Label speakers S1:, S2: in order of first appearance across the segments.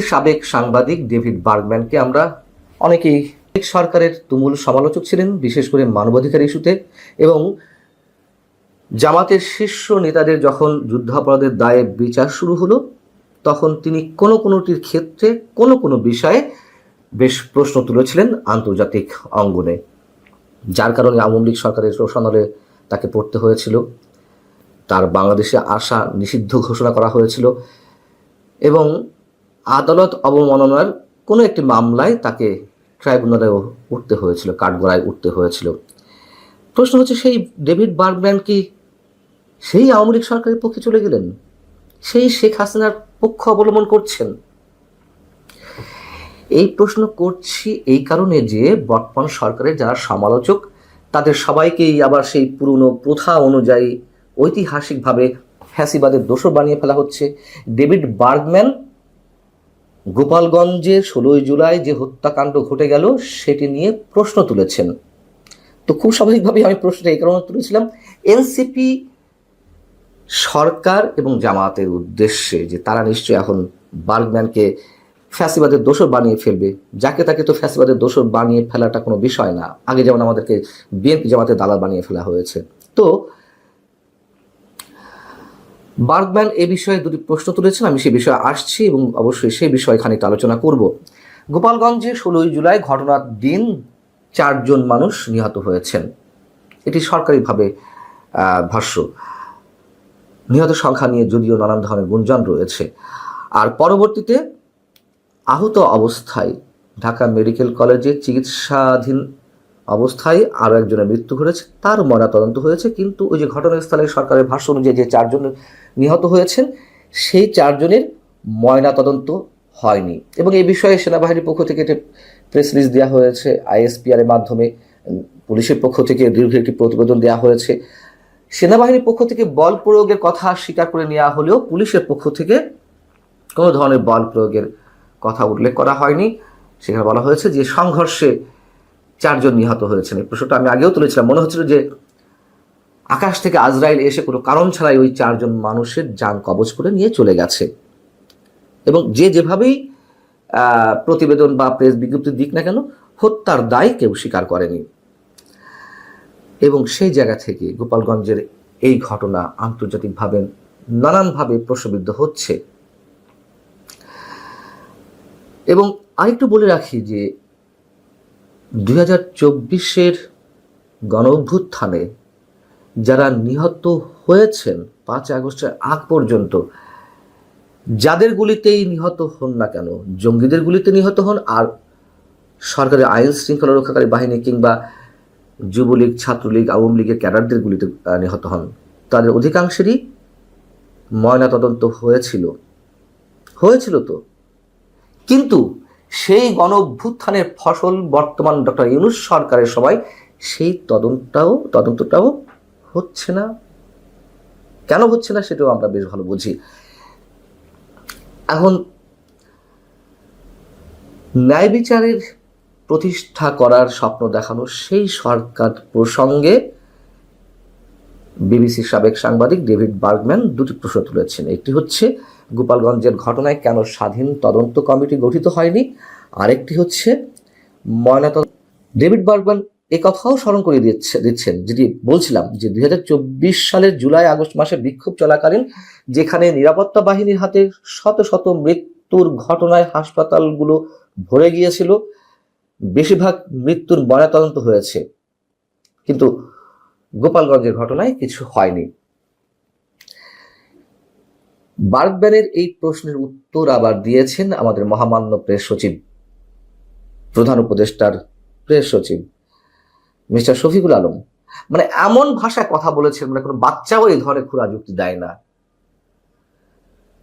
S1: সাবেক সাংবাদিক ডেভিড বার্গম্যানকে আমরা অনেকেই সরকারের তুমুল সমালোচক ছিলেন, বিশেষ করে মানবাধিকার ইস্যুতে, এবং জামাতের শীর্ষ নেতাদের যখন যুদ্ধাপরাধের দায়ে বিচার শুরু হলো তখন তিনি কোনোটির ক্ষেত্রে কোনো বিষয়ে বেশ প্রশ্ন তুলেছিলেন আন্তর্জাতিক অঙ্গনে, যার কারণে আওয়ামী লীগ সরকারের রোষানলে তাকে পড়তে হয়েছিল। তার বাংলাদেশে আসা নিষিদ্ধ ঘোষণা করা হয়েছিল এবং আদালত অবমাননার কোনো একটি মামলায় তাকে ট্রাইব্যুনালেও উঠতে হয়েছিল, কাঠগড়ায় উঠতে হয়েছিল। প্রশ্ন হচ্ছে, সেই ডেভিড বার্গম্যান কি সেই আওয়ামী লীগ সরকারের পক্ষে চলে গেলেন, সেই শেখ হাসিনার পক্ষ অবলম্বন করছেন? এই প্রশ্ন করছি এই কারণে যে বর্তমান সরকারের যারা সমালোচক তাদের সবাইকেই আবার সেই পুরনো প্রথা অনুযায়ী ঐতিহাসিকভাবে ফ্যাসিবাদের দোষর বানিয়ে ফেলা হচ্ছে। ডেভিড বার্গম্যান গোপালগঞ্জে 16 জুলাই যে হত্যাকাণ্ড ঘটে গেল সেটি নিয়ে প্রশ্ন তুলেছেন। তো খুব স্বাভাবিকভাবেই আমি প্রশ্নটা এই কারণে তুলেছিলাম, এনসিপি সরকার এবং জামাতের উদ্দেশ্যে যে তারা নিশ্চয়ই এখন বার্গম্যানকে ফ্যাসিবাদের দোষর বানিয়ে ফেলবে, যাকে তাকে তো ফ্যাসিবাদের দোষর বানিয়ে ফেলাটা কোনো বিষয় না। আগে যেমন আমাদেরকে বিএনপি জামাতের দালাল বানিয়ে ফেলা হয়েছে। তো বার্গম্যান এ বিষয়ে দুটি প্রশ্ন তুলেছেন, আমি সে বিষয়ে আসছি এবং অবশ্যই সেই বিষয়ে খানিকটা আলোচনা করব। গোপালগঞ্জে 16 জুলাই ঘটনার দিন 4 জন মানুষ নিহত হয়েছেন, এটি সরকারিভাবে ভাষ্য। নিহত সংখ্যা নিয়ে যদিও নানান ধরনের গুঞ্জন রয়েছে। আর পরবর্তীতে আহত অবস্থায় ঢাকা মেডিকেল কলেজে চিকিৎসাধীন অবস্থায় আরও একজনের মৃত্যু ঘটেছে, তার ময়নাতদন্ত হয়েছে। কিন্তু ওই যে ঘটনাস্থলে সরকারের ভাষ্য অনুযায়ী যে 4 জন নিহত হয়েছেন সেই 4 জনের ময়নাতদন্ত হয়নি এবং এই বিষয়ে সেনাবাহিনীর পক্ষ থেকে একটি প্রেস রিলিজ দেওয়া হয়েছে, আইএসপিআর এর মাধ্যমে পুলিশের পক্ষ থেকে দীর্ঘ একটি প্রতিবেদন দেওয়া হয়েছে। সেনাবাহিনীর পক্ষ থেকে বল প্রয়োগের কথা স্বীকার করে নেওয়া হলেও পুলিশের পক্ষ থেকে কোনো ধরনের বল প্রয়োগের কথা উল্লেখ করা হয়নি। সেখানে বলা হয়েছে যে সংঘর্ষে 4 জন নিহত হয়েছেন। এই প্রশ্নটা আমি আগেও তুলেছিলাম, মনে হচ্ছিল যে আকাশ থেকে আজরাইল এসে কোনো কারণ ছাড়াই ওই 4 জন মানুষের যান কবজ করে নিয়ে চলে গেছে এবং যে যেভাবেই প্রতিবেদন বা প্রেস বিজ্ঞপ্তি দিক না কেন, হত্যার দায় কেউ স্বীকার করেনি। এবং সেই জায়গা থেকে গোপালগঞ্জের এই ঘটনা আন্তর্জাতিকভাবে নানানভাবে প্রশ্নবিদ্ধ হচ্ছে। এবং আরেকটু বলে রাখি যে 2024-এর গণ অভ্যুত্থানে যারা নিহত হয়েছেন 5 আগস্টের আগ পর্যন্ত, যাদের গুলিতেই নিহত হন না কেন, জঙ্গিদের গুলিতে নিহত হন আর সরকারের আইন শৃঙ্খলা রক্ষাকারী বাহিনী কিংবা যুবলীগ, ছাত্রলীগ, আওয়ামী লীগের ক্যাডারদের গুলিতে নিহত হন, তাদের অধিকাংশেরই ময়নাতদন্ত হয়েছিল তো। কিন্তু সেই গণ অভ্যুত্থানের ফসল বর্তমান ডক্টর ইউনূস সরকারের সময় সেই তদন্তটাও হচ্ছে না। কেন হচ্ছে না সেটাও আমরা বেশ ভালো বুঝি। এখন ন্যায় বিচারের প্রতিষ্ঠা করার স্বপ্ন দেখানো সেই সরকার প্রসঙ্গে বিবিসির সাবেক সাংবাদিক ডেভিড বার্গম্যান দুটি প্রশ্ন তুলেছেন। একটি হচ্ছে গোপালগঞ্জের ঘটনায় কেন স্বাধীন তদন্ত কমিটি গঠিত হয়নি, আরেকটি হচ্ছে ময়নাতদন্ত। ডেভিড বার্গম্যান এ কথাও স্মরণ করিয়ে দিচ্ছেন যেটি বলছিলাম যে 2024 সালের জুলাই আগস্ট মাসে বিক্ষোভ চলাকালীন যেখানে নিরাপত্তা বাহিনীর হাতে শত শত মৃত্যুর ঘটনায় হাসপাতালগুলো ভরে গিয়েছিল, বেশিরভাগ মৃত্যুর ময়নাতদন্ত হয়েছে, কিন্তু গোপালগঞ্জের ঘটনায় কিছু হয়নি। বার্গম্যানের এই প্রশ্নের উত্তর আবার দিয়েছেন আমাদের মহামান্য প্রেস সচিব, প্রধান উপদেষ্টার প্রেস সচিব মিস্টার শফিকুল আলম। মানে এমন ভাষায় কথা বলেছেন, মানে কোনো বাচ্চাও এই ধরনের খোঁড়া যুক্তি দেয় না।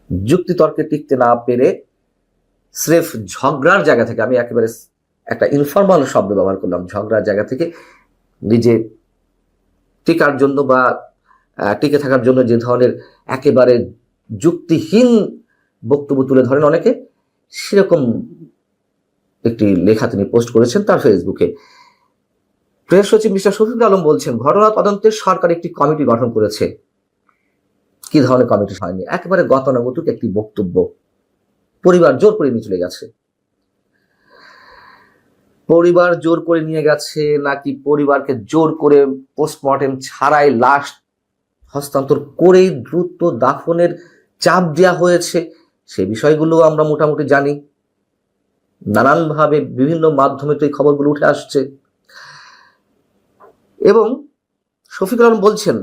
S1: যুক্তি তর্কে টিকতে না পেরে স্রেফ ঝগড়ার জায়গা থেকে, আমি একেবারে একটা ইনফর্মাল শব্দ ব্যবহার করলাম, ঝগড়ার জায়গা থেকে নিজে টিকার জন্য বা টিকে থাকার জন্য যে ধরনের একেবারে যুক্তিহীন বক্তব্য তুলে ধরেন অনেকে, সেরকম একটি লেখা তিনি পোস্ট করেছেন তার ফেসবুকে। প্রেস সচিব মিস্টার শফিকুল আলম বলছেন, ঘটনা তদন্তে সরকার একটি কমিটি গঠন করেছে। কি ধরনের কমিটি হয়নি? একেবারে গতানুগতিক একটি বক্তব্য। পরিবার জোর করে নিয়ে চলে গেছে। পরিবার জোর করে নিয়ে গেছে নাকি পরিবারকে জোর করে পোস্টমর্টেম ছাড়াই লাশ হস্তান্তর করেই দ্রুত দাফনের চাপ দেওয়া হয়েছে, সে বিষয়গুলো আমরা মোটামুটি জানি। নানানভাবে বিভিন্ন মাধ্যমে তো এই খবরগুলো উঠে আসছে। এবং শফিকুল আলম বলছেন,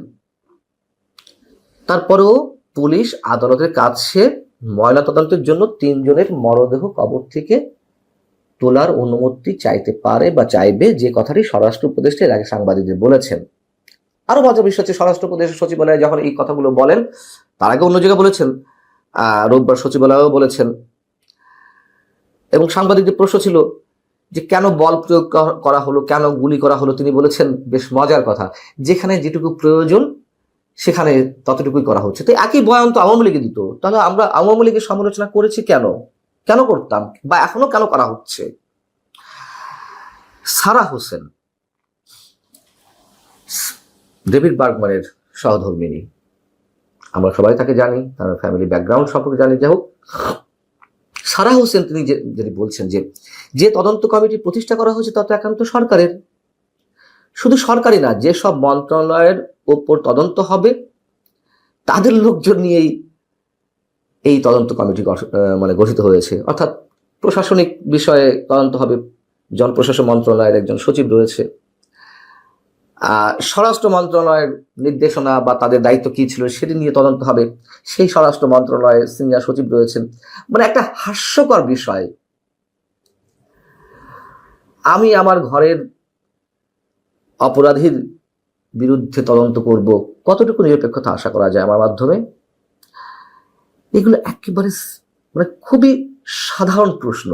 S1: তারপরেও পুলিশ আদালতের কাছে ময়নাতদন্তের জন্য 3 জনের মরদেহ কবর থেকে তোলার অনুমতি চাইতে পারে বা চাইবে, যে কথাটি স্বরাষ্ট্র উপদেষ্টা এর আগে সাংবাদিকদের বলেছেন। আরো মজার বিষয় হচ্ছে, স্বরাষ্ট্র উপদেষ্টা সচিবালয়ে যখন এই কথাগুলো বলেন, তার আগে অন্য জায়গায় বলেছেন, রোববার সচিবালয়েও বলেছেন। এবং সাংবাদিকদের প্রশ্ন ছিল যে কেন বল প্রয়োগ করা হলো, কেন গুলি করা হলো, তিনি বলেছেন বেশ মজার কথা, যেখানে যেটুকু প্রয়োজন সেখানে ততটুকুই করা হচ্ছে। তো একই বয়ান তো আওয়ামী লীগে দিত, তাহলে আমরা আওয়ামী লীগের সমালোচনা করেছি কেন করতাম, বা এখনো কেন করা হচ্ছে? সারা হোসেন ডেভিড বার্গম্যানের সহধর্মিণী, আমরা সবাই তাকে জানি, তার ফ্যামিলি ব্যাকগ্রাউন্ড সম্পর্কে জানি। যাই হোক, সারা হোসেন তিনি যেটি বলছেন যে তদন্ত কমিটি প্রতিষ্ঠা করা হয়েছে তা তো একান্ত সরকারের, শুধু সরকারি না, যেসব মন্ত্রণালয়ের উপর তদন্ত হবে তাদের লোকজন নিয়েই এই তদন্ত কমিটি গঠিত হয়েছে। অর্থাৎ প্রশাসনিক বিষয়ে তদন্ত হবে, জনপ্রশাসন মন্ত্রণালয়ের একজন সচিব রয়েছে, স্বরাষ্ট্র মন্ত্রণালয়ের নির্দেশনা বা তাদের দায়িত্ব কি ছিল সেটি নিয়ে তদন্ত হবে, সেই স্বরাষ্ট্র মন্ত্রণালয়ের সিনিয়র সচিব রয়েছেন। মানে একটা হাস্যকর বিষয়। আমি আমার ঘরের অপরাধীর বিরুদ্ধে তদন্ত করব, কতটুকু নিরপেক্ষতা আশা করা যায় আমার মাধ্যমে? এগুলো একেবারে খুবই সাধারণ প্রশ্ন।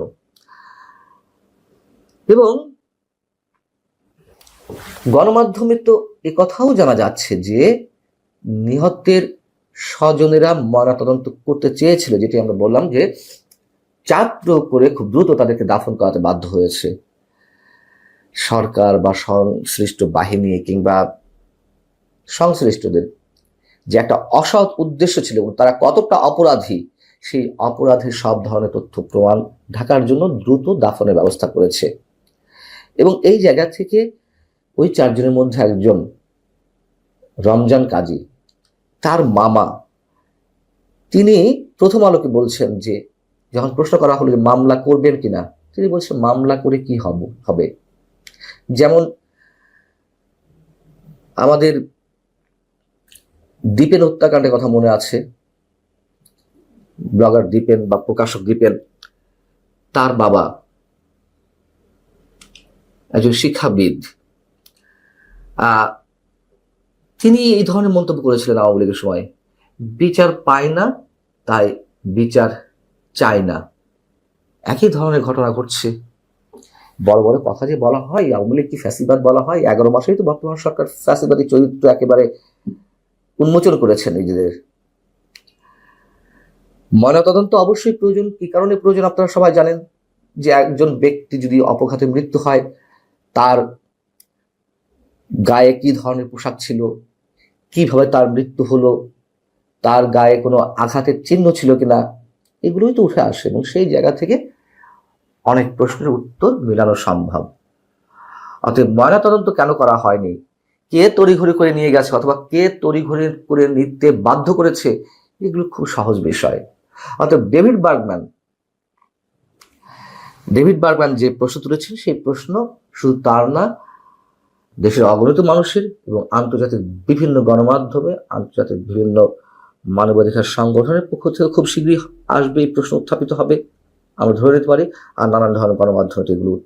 S1: এবং গণমাধ্যমে তো এ কথাও জানা যাচ্ছে যে নিহতের স্বজনেরা ময়নাতদন্ত করতে চেয়েছিল, যেটি আমরা বললাম যে চাপ প্রয়োগ করে খুব দ্রুত তাদেরকে দাফন করাতে বাধ্য হয়েছে সরকার বা সংশ্লিষ্ট বাহিনী কিংবা সংশ্লিষ্টদের। যে একটা অসৎ উদ্দেশ্য ছিল, তারা কতটা অপরাধী সেই অপরাধের সব ধরনের তথ্য প্রমাণ ঢাকার জন্য দ্রুত দাফনের ব্যবস্থা করেছে। এবং এই জায়গা থেকে ওই 4 জনের মধ্যে একজন রমজান কাজী, তার মামা, তিনি প্রথম আলোকে বলছেন যে যখন প্রশ্ন করা হলো যে মামলা করবেন কিনা, তিনি বলছেন মামলা করে কি হবে। যেমন আমাদের দীপেন হত্যাকাণ্ডের কথা মনে আছে, ব্লগার দীপেন বা প্রকাশক দীপেন, তার বাবা একজন শিক্ষাবিদ, তিনি এই ধরনের মন্তব্য করেছিলেন আওয়ামী লীগের সময়, বিচার পায় না তাই বিচার চায় না। একই ধরনের ঘটনা ঘটছে। বড় বড় কথা যে বলা হয় আওয়ামী লীগ কি ফ্যাসিবাদ বলা হয়, 11 মাসেই তো বর্তমান সরকার ফ্যাসিবাদী চরিত্র একেবারে উন্মোচন করেছেন নিজেদের। ময়নাতদন্ত অবশ্যই প্রয়োজন। কি কারণে প্রয়োজন আপনারা সবাই জানেন, যে একজন ব্যক্তি যদি অপঘাতে মৃত্যু হয়, তার গায়ে কি ধরনের পোশাক ছিল, কিভাবে তার মৃত্যু হলো, তার গায়ে কোনো আঘাতের চিহ্ন ছিল কিনা, এগুলোই তো উঠে আসে। এবং সেই জায়গা থেকে অনেক প্রশ্নের উত্তর মেলানো সম্ভব। অতএব ময়নাতদন্ত কেন করা হয়নি, কে তড়িঘড়ি করে নিয়ে গেছে অথবা কে তড়িঘড়ি করে নিতে বাধ্য করেছে, এগুলো খুব সহজ বিষয়। অতএব ডেভিড বার্গম্যান যে প্রশ্ন তুলেছেন, সেই প্রশ্ন শুধু তার না, দেশের অগণিত মানুষের এবং আন্তর্জাতিক বিভিন্ন গণমাধ্যমে, আন্তর্জাতিক বিভিন্ন মানবাধিকার সংগঠনের পক্ষ থেকে খুব শীঘ্রই আসবে, এই প্রশ্ন উত্থাপিত হবে, আমরা ধরে নিতে পারি। আর নানান ধরনের গণমাধ্যমে এগুলো